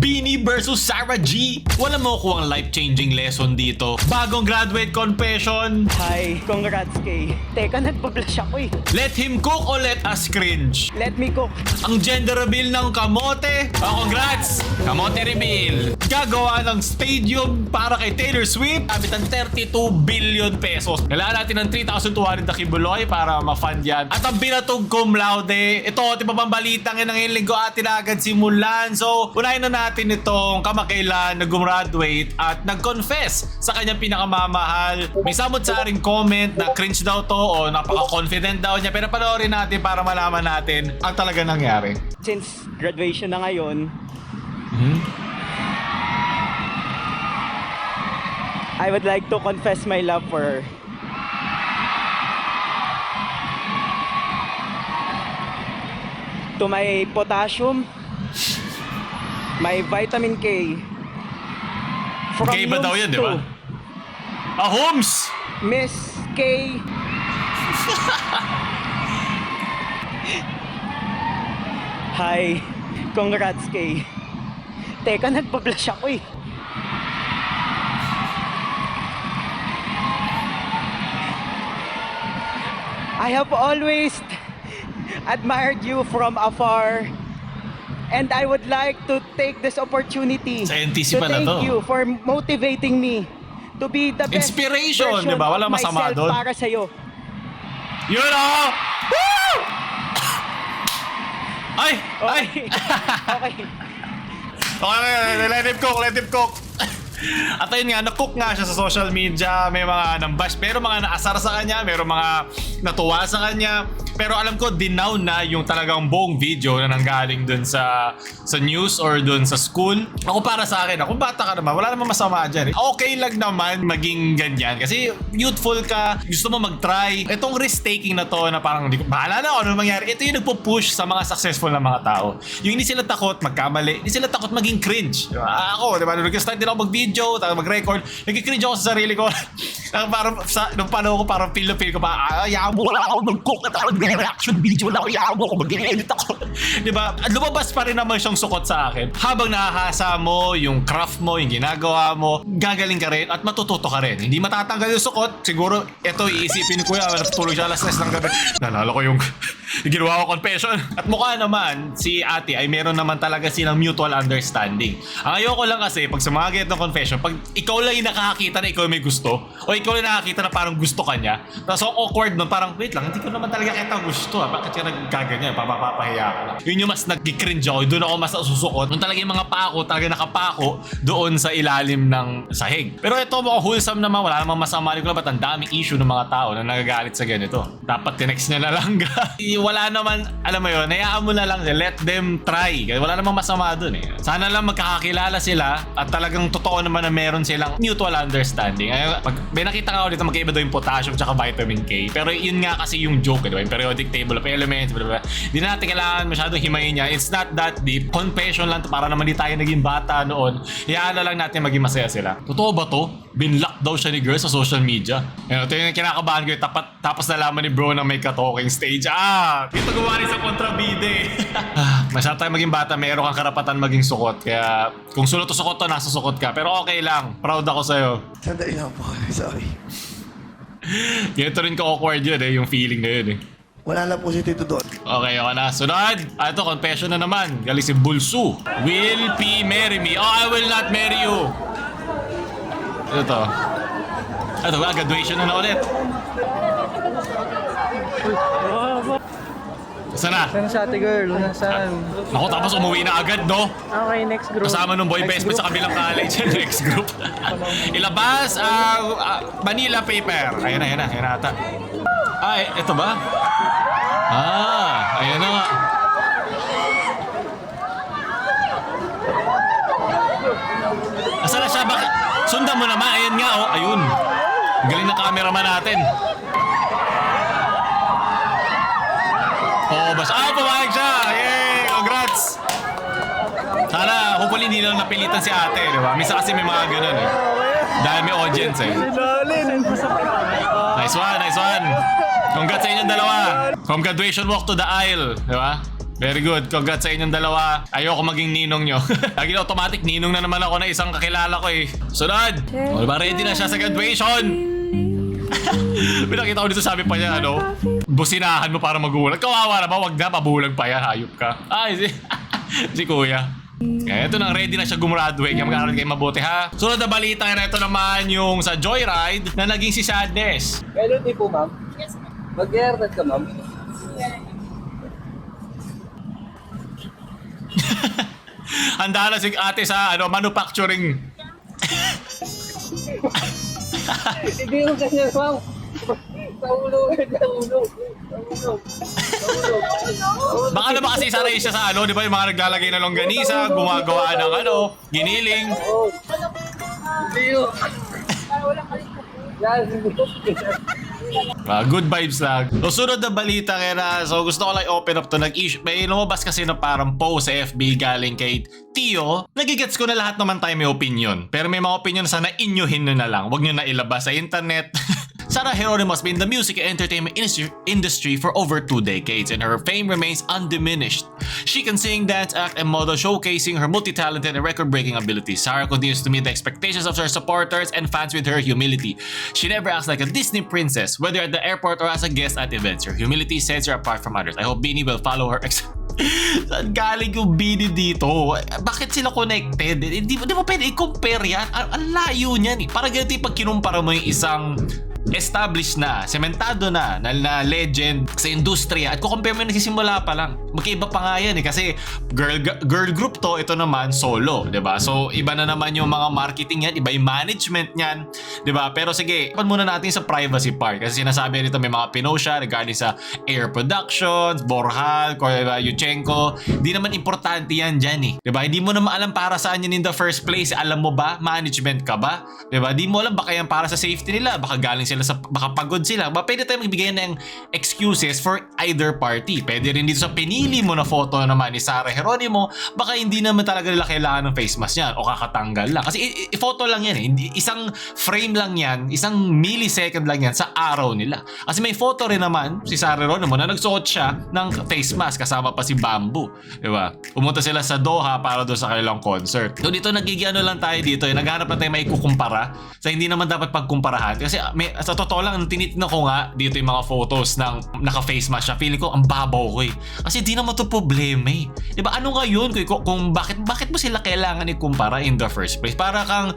Beanie versus Sarah G. Wala mo kuwang life-changing lesson dito. Bagong graduate confession. Hi, congrats kay. Teka, nagpa-blush ako eh. Let him cook o let us cringe? Let me cook. Ang gender reveal ng kamote. Congrats! Kamote reveal. Gagawa ng stadium para kay Taylor Swift. Abit ng 32 billion pesos. Kailangan natin ng 3,200 na kibuloy para ma-fund yan. At ang binatog cum laude. Ito, di ba bang balitang yan ng linggo atin agad simulan. So, unahin na natin itong kamakailan na gumraduate at nag-confess sa kanyang pinakamamahal. May samot-saring comment na cringe daw to o napaka-confident daw niya. Pero panoorin natin para malaman natin ang talaga nangyari. Since graduation na ngayon, I would like to confess my love for her. To my potassium, my vitamin K. From K ba daw Holmes yan, di to ba? Holmes! Miss K. Hi, congrats K. Teka, nagpa-blush ako eh. I have always admired you from afar, and I would like to take this opportunity Sa NTC to pala thank to. you for motivating me to be the best Inspiration, version di ba? Wala of masama myself doon. para sa'yo. Yun o! Woo! Ay! Ay! Okay. Okay, let him cook, let him cook. At ayun nga, nakook nga siya sa social media. May mga nambash, pero mga naasar sa kanya, meron mga natuwa sa kanya. Pero alam ko, dinaw na yung talagang buong video na nanggaling dun sa news or dun sa school. Ako para sa akin, kung bata ka naman, wala namang masama dyan. Okay lang naman maging ganyan. Kasi youthful ka, gusto mo mag-try. Itong risk-taking na to na parang, hindi ko, bahala na ano mangyari. Ito yung nagpo-push sa mga successful na mga tao. Yung hindi sila takot magkamali, hindi sila takot maging cringe. Diba? Ako, diba? Nung nag-start din ako mag-video, mag-record, nag-cringe ako sa sarili ko. Parang, nung panahon ko, parang feel ko pa, ayaw mo wala ako mag-cook at ako reaction video lang, ayaw mo ako mag-edit ako. Diba? Lumabas pa rin naman siyang sukot sa akin. Habang nakahasa mo, yung craft mo, yung ginagawa mo, gagaling ka rin at matututo ka rin. Hindi matatanggal yung sukot. Siguro, ito iisipin ko yan, natutulog siya alas 3 ng gabi. Nalala ko yung ginawa ko confession. At mukha naman, si ate ay meron naman talaga silang mutual understanding. Ang ayoko lang kasi, pag sumagit ng confession, pag ikaw lang yung nakakakita na ikaw may gusto, o ikaw lang nakakita na parang gusto ka niya, tapos awkward nun, parang wait lang, hindi ko naman talaga kita gusto bakit ka nagkaganyan, papapahiya ka lang. Yun yung mas nag-cringe ako, doon ako mas susukot. Nung talaga yung mga pako, talaga nakapako doon sa ilalim ng sahig. Pero ito mga wholesome naman, wala namang masama. Ko lang ba't ang daming issue ng mga tao na nagagalit sa ganito. Dapat tinext niya na lang. Wala naman, alam mo yun, hayaan mo na lang, let them try. Wala namang masama doon eh. Sana lang magkakakilala sila at talagang totoo naman na meron silang mutual understanding. Pag may nakita ka ako dito, magkaiba daw yung potassium tsaka vitamin K. Pero yun nga kasi yung joke, diba? Yung periodic table of elements, diba? Hindi na natin kailangan masyadong himayin niya. It's not that deep. Confession lang to para naman di tayo naging bata noon. Hayaan na lang natin maging masaya sila. Totoo ba to? Binlock daw siya ni girl sa social media. Ito yung kinakabahan ko. Tapos nalaman ni bro na may ka-talking stage. Dito gumawa rin sa kontrabide. Masyado tayo maging bata. Meron kang karapatan maging sukot. Kaya kung sulot o sukot to, nasa sukot ka. Pero okay lang. Proud ako sa'yo. Sandali lang po. Sorry. Ganito rin ka-awkward yun eh. Yung feeling na yun eh. Wala na po si Tito doon. Okay, okay na. Sunod. Ito, confession na naman. Galing si Bulsu. Will P. marry me? Oh, I will not marry you. Ito. Ito, graduation na ulit. Saan na? Saan sa ate girl? Nasaan? Naku, tapos umuwi na agad, no? Okay, next group. Kasama nung boy best friend sa kabilang college. Next group. Ilabas ang Manila paper. Ayan na ata. Ito ba? Ayan na nga. Asan na siya? Bakit? Sundan mo naman. Ayan nga, oh. Ayun. Galing na cameraman natin. Pumayag siya. Yay! Congrats! Sana, hopefully hindi lang napilitan si ate, di ba? Minsan kasi may mga ganun eh. Dahil may audience eh. Nice one, nice one. Congrats sa inyong dalawa. From graduation walk to the aisle, di ba? Very good. Congrats sa inyong dalawa. Ayoko maging ninong nyo. Lagi na automatic, ninong na naman ako na isang kakilala ko eh. Sunod! O ba, ready na siya sa graduation? Pinakita ko dito, sabi pa niya, businahan mo para magulang. Kawawa na ba? Wag na, pabulag pa yan. Hayop ka. Ay, si kuya. Kaya ito na, ready na siya gumraduate. Kaya mag-aaral kayo mabuti ha. Sunod na balita na ito naman yung sa Joyride na naging si Sadness. Hello, di po, ma'am. Yes, ma'am. Mag-airtag ka, ma'am. Handa na si ate sa manufacturing. Hindi mo ganyan, ma'am. Sa ulo. Baka na ba kasi sanay siya sa di ba yung mga naglalagay ng longganisa, gumagawa ng giniling. Hindi yun. Yan, Good vibes lang. So, sunod na balita kaya so gusto ko lang open up to. May lumabas kasi na parang post sa FB galing kay Tio. Nagigets ko na lahat naman tayo may opinion. Pero may mga opinion na sana inyuhin nyo na lang. Huwag nyo na ilabas sa internet. Sarah Geronimo has been in the music and entertainment industry for over 2 decades and her fame remains undiminished. She can sing, dance, act, and model, showcasing her multi-talented and record-breaking abilities. Sarah continues to meet the expectations of her supporters and fans with her humility. She never acts like a Disney princess, whether at the airport or as a guest at events. Her humility sets her apart from others. I hope Beanie will follow her Saan galing yung Beanie dito? Bakit sila connected? Di ba pwede i-compare yan? Ang layo niyan eh. Parang ganito yung pag kinumpara mo yung isang established na, sementado na legend sa industriya at kukompare mo yung nagsisimula pa lang. Magkaiba pa nga yan eh kasi girl group to, ito naman solo, 'di ba? So iba na naman yung mga marketing yan, iba yung management niyan, 'di ba? Pero sige, ipan muna natin sa privacy part kasi sinasabi nito may mga pinost siya regarding sa Air Productions, Borhal, Yuchenko. Di naman importante yan dyan eh, 'di ba? Hindi mo na maalam para saan yan in the first place. Alam mo ba? Management ka ba? 'Di ba? Di mo alam baka yan para sa safety nila, baka galing sila baka pagod sila. Pwede tayo magbigay ng excuses for either party. Pwede rin dito sa pinili mo na photo naman ni Sarah Geronimo, baka hindi naman talaga nila kailangan ng face mask yan o kakatanggal lang. Kasi i-photo lang yan eh. Isang frame lang yan, isang millisecond lang yan sa araw nila. Kasi may photo rin naman si Sarah Geronimo na nagsuot siya ng face mask kasama pa si Bamboo. Diba? Pumunta sila sa Doha para doon sa kanilang concert. So dito nagigiano lang tayo dito eh. Naghanap na tayo may kukumpara sa hindi naman dapat pagkumparahan. Kasi sa totoo lang, tinitignan ko nga dito yung mga photos ng naka-face mask siya. Feeling ko, ang babaw ko eh. Kasi di naman to problema eh. Diba, ano nga yun? Kung bakit mo sila kailangan ikumpara in the first place? Parang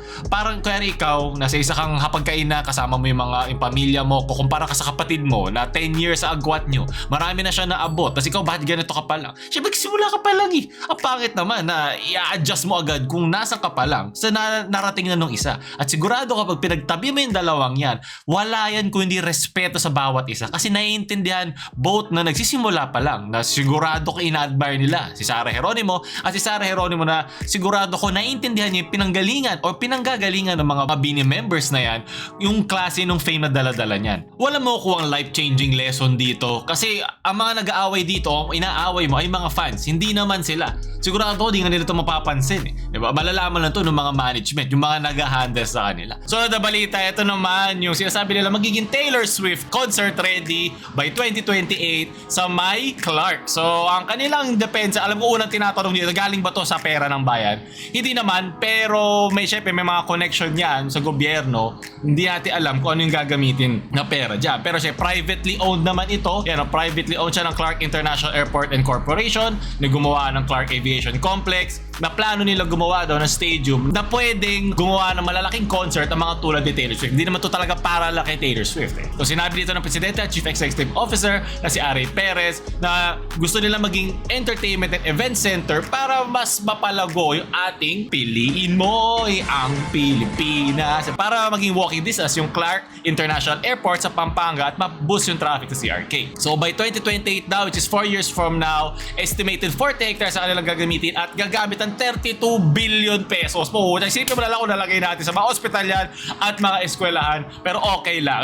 kaya ikaw, nasa isa kang hapagkain na kasama mo yung pamilya mo, kukumpara ka sa kapatid mo na 10 years sa agwat nyo. Marami na siya naabot. Tapos ikaw, bakit ganito ka pa lang? Siya, magsimula ka pa lang eh. Ang pangit naman na i-adjust mo agad kung nasa ka pa lang sa narating na nung isa. At sigurado kapag pinagtabi mo yung dalawang yan, wala yan kung hindi respeto sa bawat isa. Kasi naiintindihan both na nagsisimula pa lang na sigurado ko ina-admire nila si Sarah Geronimo at si Sarah Geronimo na sigurado ko naiintindihan niya yung pinanggalingan o pinanggagalingan ng mga Beanie members na yan yung klase ng fame na daladala niyan. Wala mo kuwang life-changing lesson dito kasi ang mga nag-aaway dito, inaaway mo ay mga fans, hindi naman sila. Sigurado di nga nila ito mapapansin eh. Diba? Malalaman lang ito ng mga management, yung mga nag-handle sa kanila. So na balita, ito naman yung sinasabi nila magiging Taylor Swift concert ready by 2028 sa May Clark. So ang kanilang depensa, alam ko unang tinatanong nila, galing ba to sa pera ng bayan? Hindi naman, pero syempre may mga connection yan sa gobyerno. Hindi natin alam kung ano yung gagamitin na pera dyan. Pero siya, privately owned naman ito. Yan, privately owned siya ng Clark International Airport and Corporation na gumawa ng Clark Aviation Complex na plano nila gumawa daw ng stadium na pwedeng gumawa ng malalaking concert ang mga tulad ni Taylor Swift. Hindi naman to talaga para lang kay Taylor Swift eh. So sinabi dito ng Presidente at Chief Executive Officer na si Ari Perez na gusto nila maging entertainment and event center para mas mapalago yung ating piliin mo ang Pilipinas. Para maging walking distance yung Clark International Airport sa Pampanga at ma-boost yung traffic sa CRK. So by 2028 daw, which is 4 years from now, estimated 40 hectares sa kanilang gagamitin at gagamit ng 32 billion pesos. Po, isipin mo na lang kung nalagay natin sa mga ospital yan at mga eskwelahan, pero okay lang.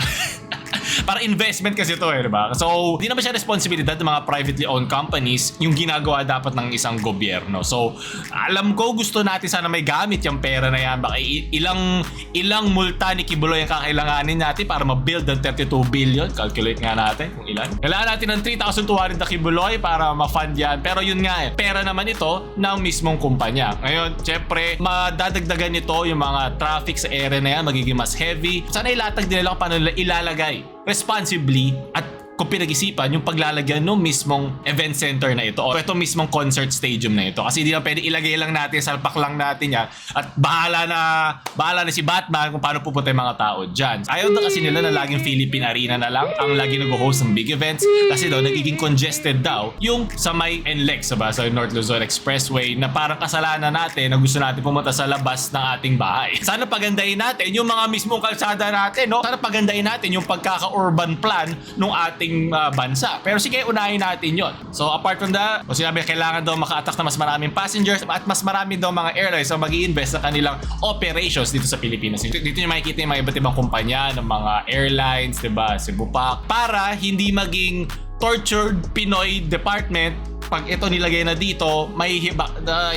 Para investment kasi ito eh, diba? So, hindi naman siya responsibilidad ng mga privately owned companies yung ginagawa dapat ng isang gobyerno. So, alam ko gusto natin sana may gamit yung pera na yan. Baka ilang multa ni Kibuloy ang kakailanganin natin para ma-build ng 32 billion. Calculate nga natin kung ilan. Kailangan natin ng 3,200 na Kibuloy para ma-fund yan. Pero yun nga eh, pera naman ito ng mismong kumpanya. Ngayon, syempre, madadagdagan nito yung mga traffic sa area na yan, magiging mas heavy. Sana ilatag nila lang paano nila ilalagay responsibly at kung pinag-isipan yung paglalagyan ng mismong event center na ito o itong mismong concert stadium na ito. Kasi hindi na pwede ilagay lang natin, salpak lang natin yan at bahala na si Batman kung paano pupunta yung mga tao dyan. Ayaw na kasi nila na laging Philippine Arena na lang ang lagi nag-host ng big events kasi daw nagiging congested daw yung sa may NLEX sa North Luzon Expressway na parang kasalanan natin na gusto natin pumunta sa labas ng ating bahay. Sana pagandahin natin yung mga mismong kalsada natin, no? Sana pagandahin natin yung pagkaka-urban plan ng ating bansa. Pero sige, unahin natin yon. So apart from that, o sinabi kailangan daw maka-attract na mas maraming passengers at mas marami daw mga airlines na mag-i-invest sa kanilang operations dito sa Pilipinas. Dito nyo makikita yung mga iba't ibang kumpanya ng mga airlines, diba? Cebu Pac, para hindi maging tortured Pinoy department. Pag ito nilagay na dito,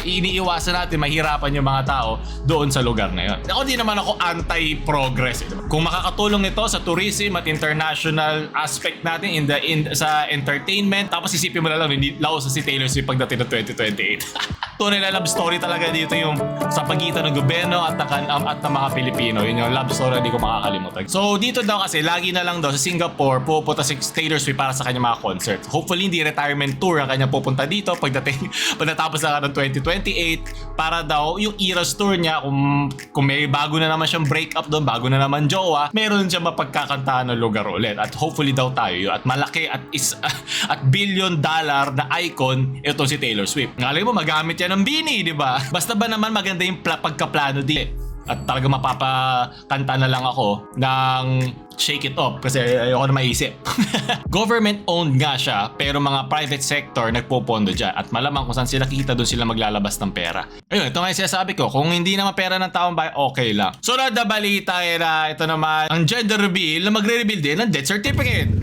iniiwasan natin mahirapan yung mga tao doon sa lugar na yun. Ako di naman ako anti-progress. Kung makakatulong ito sa tourism at international aspect natin sa entertainment, tapos isipin mo na lang, laos si Taylor Swift pagdating ng 2028. Tunay na love story talaga dito yung sa pagitan ng gobyerno at ng mga Pilipino. Yun yung love story na hindi ko makakalimutan. So dito daw kasi, lagi na lang daw sa Singapore, pupunta si Taylor Swift para sa kanyang mga concert. Hopefully hindi retirement tour ang kanya pupunta dito pagdatapos na ng 2028 para daw yung Eras Tour niya kung may bago na naman siyang breakup doon, bago na naman jowa, meron siya mapagkakantahan ng lugar ulit at hopefully daw tayo yun at malaki at billion-dollar na icon ito si Taylor Swift. Ngalay mo magamit yan ng bini, di ba? Basta ba naman maganda yung pagkaplano din at talaga mapapakanta na lang ako ng Shake It Up kasi ayoko na maisip. Government owned nga siya pero mga private sector nagpopondo dyan at malamang kung saan sila kikita doon sila maglalabas ng pera. Ayun, ito nga yung sinasabi ko, kung hindi naman pera ng taong bayan, okay lang. Sunod na balita na ito naman ang gender reveal na magre-reveal din ng death certificate.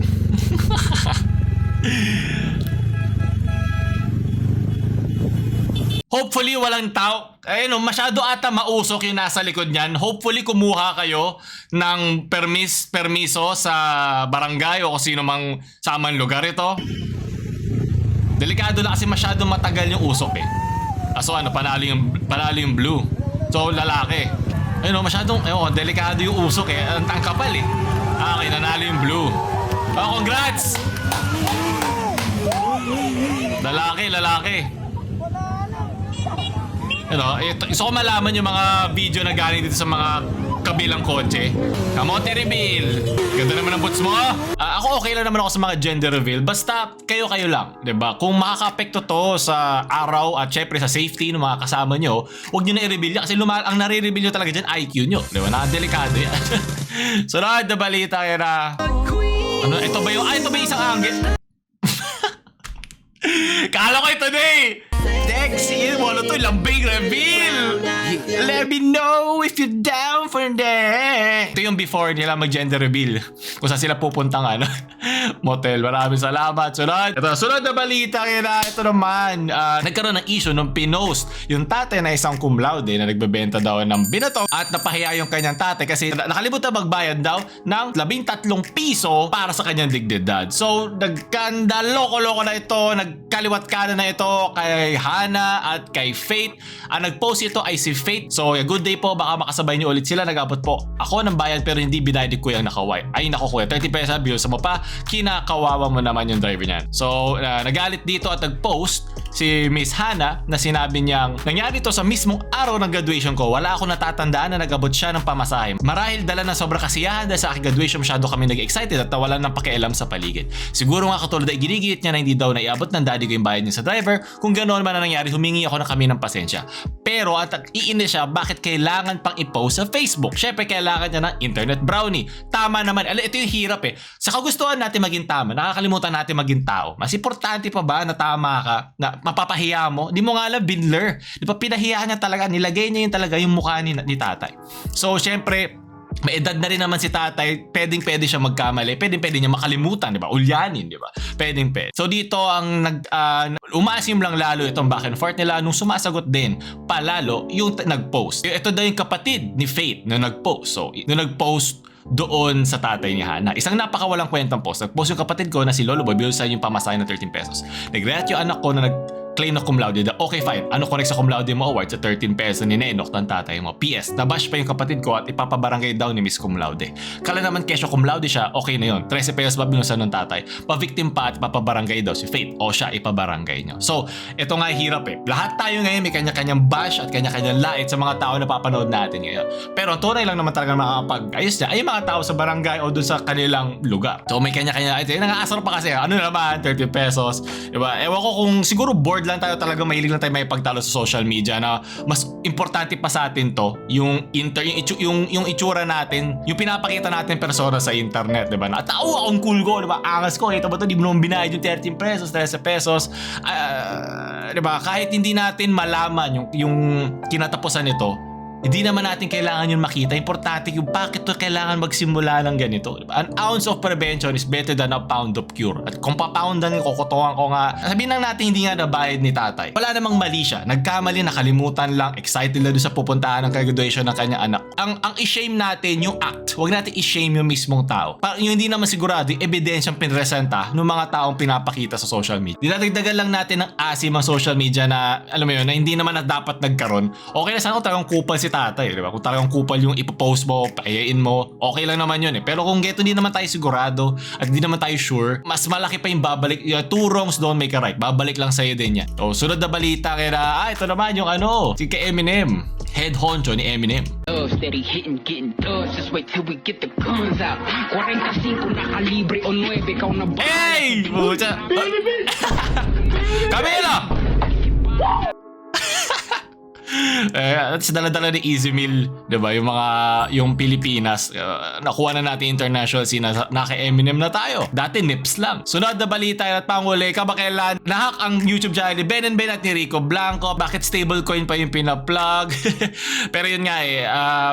Hopefully walang tao, masyado ata mausok yung nasa likod niyan. Hopefully kumuha kayo ng permiso sa barangay o kung sino mang samang lugar ito. Delikado lang kasi masyado matagal yung usok eh. So panalo yung blue. So lalaki. Masyadong delikado yung usok eh. Ang tangkapal eh. Okay, nanalo yung blue. Congrats! Lalaki. Gusto ko malaman yung mga video na galing dito sa mga kabilang kotse. Kamote reveal. Ganda naman ang boots mo. Ako okay lang naman ako sa mga gender reveal. Basta kayo lang. Diba? Kung makaka-apekto to sa araw at syempre sa safety ng mga kasama nyo, huwag nyo na i-reveal yan. Kasi ang nare-reveal nyo talaga dyan, IQ nyo. Diba? Nakadelikado yan. Sunod na balita yan na... Ito ba yung isang angle? Kala ko ito na eh! Dexy, wala to, lambing reveal! Let me know if you're down for that! Ito yung before nila mag-gender reveal. Kung saan sila pupuntang motel. Maraming salamat. Sunod na balita kaya ito naman. Nagkaroon ng issue nung pinost yung tatay na isang cum laude na nagbebenta daw ng binato at napahiya yung kanyang tatay kasi nakalimutan magbayad daw ng 13 piso para sa kanyang dignidad. So, loko-loko na ito, nagkaliwat kanan na ito kay Hana at kay Faith. Ang nag-post ito ay si Faith. So, good day po. Baka makasabay niyo ulit sila. Nag-abot po ako ng bayad pero hindi binayad ko yung nakaway. Ay, naku kuya. 30 pesos bills mo pa. Kinakawawa mo naman yung driver niyan. So, nagalit dito at nag-post si Miss Hana na sinabi niyang nangyari to sa mismong araw ng graduation ko. Wala akong natatandaan na nag-abot siya ng pamasahe. Marahil dala ng sobrang kasiyahan dahil sa aking graduation masyado kami nag-excited at nawalan ng pakialam sa paligid. Siguro nga katulad ay ginigit niya na hindi daw naiabot ng daddy ko yung bayad niya sa driver. Kung ganoon man ang nangyari, humingi ako na kami ng pasensya. Pero at iinis siya bakit kailangan pang i-post sa Facebook. Syempre kailangan niya ng internet brownie. Tama naman. Ito yung hirap eh. Sa kagustuhan natin maging tama, nakakalimutan natin maging tao. Mas importante pa ba na tama ka, na mapapahiya mo? Di mo nga alam, binler. Di ba pinahiyaan niya talaga, nilagay niya yung talaga yung mukha ni tatay. So syempre, may edad na rin naman si tatay, pwede siya magkamali, pwede niya makalimutan, di ba? Ulyanin, di ba? Pwede. So dito ang umaasim lang lalo itong back and forth nila nung sumasagot din palalo yung nag-post. Ito daw yung kapatid ni Faith na nag-post. So, nung nag-post doon sa tatay ni Hana. Isang napakawalang kwentang post. Nag-post yung kapatid ko na si Lolo Boy, binusan yung pamasahe ng 13 pesos. Nag-react yung anak ko na claim na cum laude na okay fine, ano connect sa cum laude mo award sa 13 pesos ni Nenok ng tatay mo. PS, nabash pa yung kapatid ko at ipapabarangay daw ni Miss cum laude. Kala naman kesyo cum laude siya, okay na yun. 13 pesos ba binusan ng tatay? Pa-victim pa at ipapabarangay daw si Faith. O siya ipabarangay nyo. So, ito nga hirap eh. Lahat tayo ngayon may kanya-kanyang bash at kanya-kanyang lait sa mga tao na papanood natin ngayon. Pero ang tunay lang naman talaga makakapag-ayos niya ay yung mga tao sa barangay o dun sa kanilang lugar. So, may kanya-kanya lait. Nangaasar pa kasi, ano naman, 30 pesos. Diba? Ewan ko kung siguro bored lang tayo talaga, mahilig lang tayo may pagtalo sa social media na mas importante pa sa atin to yung itsura natin, yung pinapakita natin persona sa internet, 'di ba? Na tao akong cool ko, 'di ba? Angas ko, ito ba to, di mo naman binayad yung 13 pesos, 13 pesos. 'Di ba? Kahit hindi natin malaman yung kinatapusan nito, hindi naman natin kailangan yun makita. Importante yung bakit to kailangan magsimula ng ganito. An ounce of prevention is better than a pound of cure. At kung papoundan yung kukutuhan ko nga, sabihin lang natin hindi nga nabayad ni tatay. Wala namang mali siya. Nagkamali, nakalimutan lang, excited lang doon sa pupuntahan ng graduation ng kanyang anak. Ang i-shame natin yung act. Huwag natin i-shame yung mismong tao. Parang yung hindi naman sigurado yung ebidensyang pinresenta ng mga taong pinapakita sa social media. Dinadagdagan lang natin ng asim ang social media na, alam mo yun, na hindi naman na dapat nagkaroon. Okay na sana kung talagang kupal si tatay, di ba? Kung talagang kupal yung ipopost mo, payain mo, okay lang naman yun eh. Pero kung geto hindi naman tayo sigurado at hindi naman tayo sure, mas malaki pa yung babalik. Two wrongs don't make a right. Babalik lang sa'yo din yan. So, sunod na balita kaya na, ito naman yung si kay Eminem. Head honcho ni Eminem. Steady hitting, getting dubs. Just wait till we get the guns out. 45 na kalibre o 9 ikaw na ba? Hey! Pucha! Camila! At sa dala-dala ni Easy Meal, 'di ba? Yung Pilipinas, nakuha na natin international scene na kay Eminem na tayo. Dati nips lang. Sunod na balita at panguli, kabakelan, nahack ang YouTube channel ni Ben and Ben at ni Rico Blanco. Bakit stablecoin pa yung pina-plug? Pero yun nga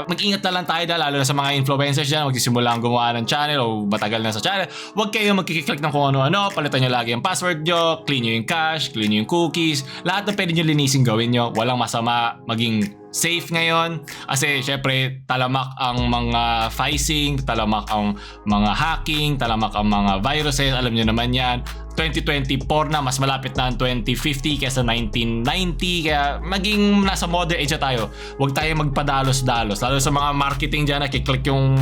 mag-ingat na lang tayo lalo na sa mga influencers dyan, magsisimula ang gumawa ng channel o matagal na sa channel. Huwag kayong magkiklik ng kung ano-ano, palitan nyo lagi ang password nyo, clean nyo yung cache, clean nyo yung cookies, lahat na pwede nyo linisin gawin nyo. Walang masama maging safe ngayon kasi syempre talamak ang mga phishing, talamak ang mga hacking, talamak ang mga viruses, alam niyo naman yan. 2024 na, mas malapit na ang 2050 kaysa 1990, kaya maging nasa modern age na tayo. Huwag tayo magpadalos-dalos, lalo sa mga marketing dyan, nakiklik yung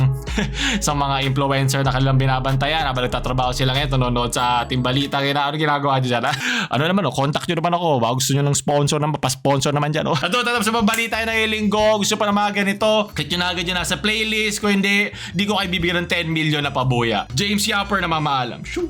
sa mga influencer na kanilang binabantayan habang nagtatrabaho sila ngayon, nanonood sa ating balita, kaya ano ginagawa dyan ano naman contact nyo naman ako, gusto nyo ng sponsor naman, papasponsor naman dyan At tatap sa mga balita na ilinggo, gusto pa na mga ganito, click nyo na agad yun nasa playlist, kung hindi, di ko kayo bibigyan ng 10 million na pabuya. James Yapper na mamaalam. Shoo!